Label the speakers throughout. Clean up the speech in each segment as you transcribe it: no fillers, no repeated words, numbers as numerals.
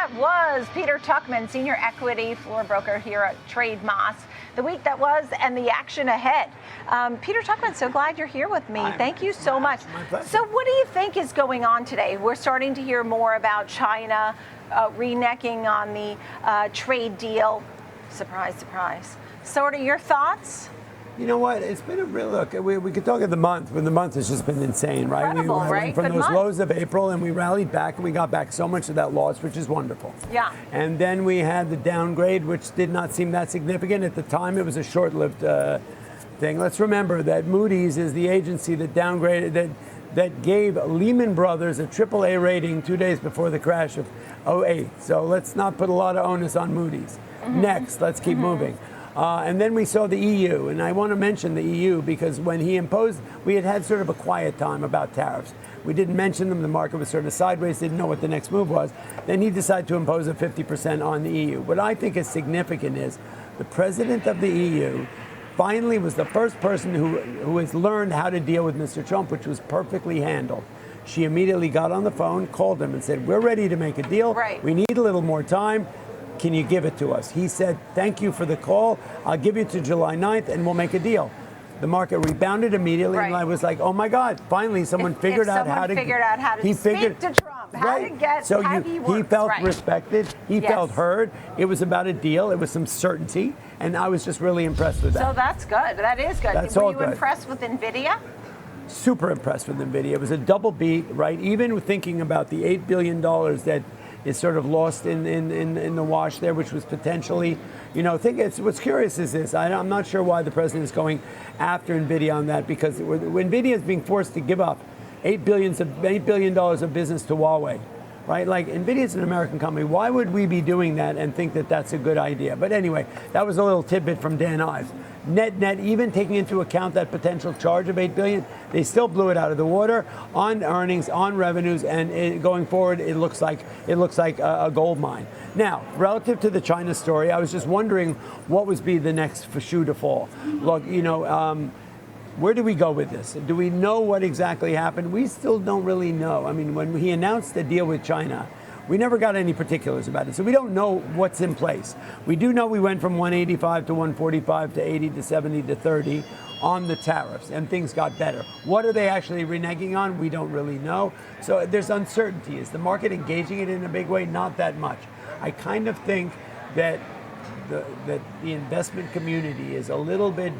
Speaker 1: that was Peter Tuchman, senior equity floor broker here at Trade Moss. The week that was and the action ahead. Peter Tuchman, so glad you're here with me. Thank you so much. So what do you think is going on today? We're starting to hear more about China reneging on the trade deal. Surprise, surprise. So what are your thoughts?
Speaker 2: You know what? It's been a real look. We could talk of the month, but the month has just been insane, right?
Speaker 1: Incredible,
Speaker 2: We went from
Speaker 1: Good
Speaker 2: those
Speaker 1: month.
Speaker 2: lows of April, and we rallied back, and we got back so much of that loss, which is wonderful.
Speaker 1: Yeah.
Speaker 2: And then we had the downgrade, which did not seem that significant. At the time, it was a short-lived thing. Let's remember that Moody's is the agency that downgraded, that gave Lehman Brothers a AAA rating 2 days before the crash of '08. So let's not put a lot of onus on Moody's. Next, let's keep moving. And then we saw the EU, and I want to mention the EU because when he imposed, we had sort of a quiet time about tariffs. We didn't mention them. The market was sort of sideways, didn't know what the next move was. Then he decided to impose a 50% on the EU. What I think is significant is the president of the EU finally was the first person who has learned how to deal with Mr. Trump, which was perfectly handled. She immediately got on the phone, called him, and said, "We're ready to make a deal.
Speaker 1: Right.
Speaker 2: We need a little more time. Can you give it to us?" He said, "Thank you for the call. I'll give you to July 9th and we'll make a deal." The market rebounded immediately, and I was like, "Oh my God! Finally, someone figured out how to
Speaker 1: speak to Trump, how to get
Speaker 2: so
Speaker 1: how he works."
Speaker 2: He felt respected. He felt heard. It was about a deal. It was some certainty, and I was just really impressed with that.
Speaker 1: So that's good. That is good. Were you impressed with Nvidia?
Speaker 2: Super impressed with Nvidia. It was a double beat, right? Even thinking about the $8 billion that is sort of lost in the wash there, which was potentially, what's curious is this. I'm not sure why the president is going after Nvidia on that, because Nvidia is being forced to give up $8 billion of business to Huawei, right? Like, Nvidia is an American company. Why would we be doing that and think that that's a good idea? But anyway, that was a little tidbit from Dan Ives. Net, even taking into account that potential charge of $8 billion, they still blew it out of the water on earnings, on revenues, and going forward, it looks like a gold mine. Now, relative to the China story, I was just wondering what would be the next shoe to fall. Look, where do we go with this? Do we know what exactly happened? We still don't really know. I mean, when he announced the deal with China, we never got any particulars about it, so we don't know what's in place. We do know we went from 185 to 145 to 80 to 70 to 30 on the tariffs, and things got better. What are they actually reneging on? We don't really know. So there's uncertainty. Is the market engaging it in a big way? Not that much. I kind of think that the investment community is a little bit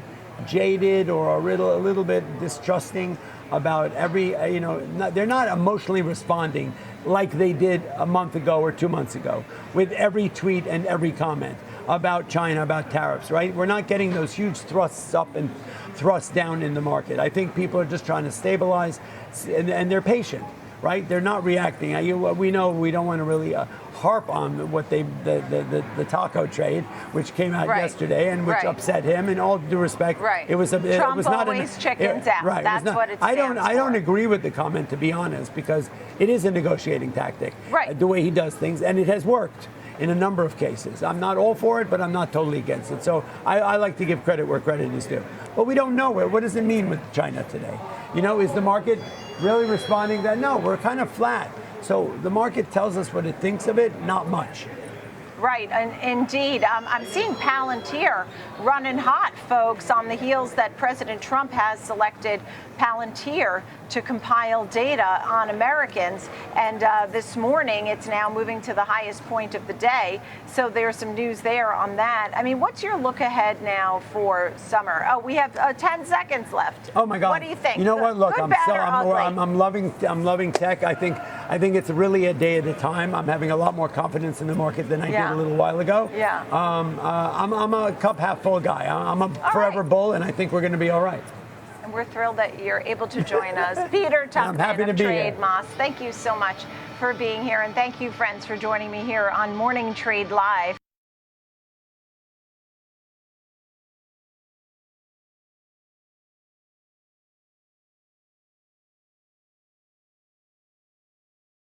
Speaker 2: jaded or a little bit distrusting about they're not emotionally responding like they did a month ago or 2 months ago with every tweet and every comment about China, about tariffs, right? We're not getting those huge thrusts up and thrusts down in the market. I think people are just trying to stabilize, and they're patient, right? They're not reacting. We know we don't want to really harp on what the taco trade, which came out yesterday and which upset him. In all due respect, it was
Speaker 1: Trump
Speaker 2: was not
Speaker 1: always chickens out.
Speaker 2: Right,
Speaker 1: That's what it stands
Speaker 2: I don't agree with the comment, to be honest, because it is a negotiating tactic.
Speaker 1: Right.
Speaker 2: The way he does things, and it has worked in a number of cases. I'm not all for it, but I'm not totally against it. So I like to give credit where credit is due. But we don't know what does it mean with China today? Is the market really responding that? No, we're kind of flat. So the market tells us what it thinks of it, not much.
Speaker 1: Right, and indeed. I'm seeing Palantir running hot, folks, on the heels that President Trump has selected Palantir to compile data on Americans. And this morning, it's now moving to the highest point of the day. So there's some news there on that. I mean, what's your look ahead now for summer? Oh, we have 10 seconds left.
Speaker 2: Oh my God!
Speaker 1: What do you think?
Speaker 2: You know what? Look,
Speaker 1: Good,
Speaker 2: I'm loving tech. I think it's really a day at a time. I'm having a lot more confidence in the market than I did a little while ago.
Speaker 1: Yeah.
Speaker 2: I'm a cup half full guy. I'm a forever bull, and I think we're going to be all right.
Speaker 1: And we're thrilled that you're able to join us. Peter Tuchman of Trade Moss, thank you so much for being here. And thank you, friends, for joining me here on Morning Trade Live.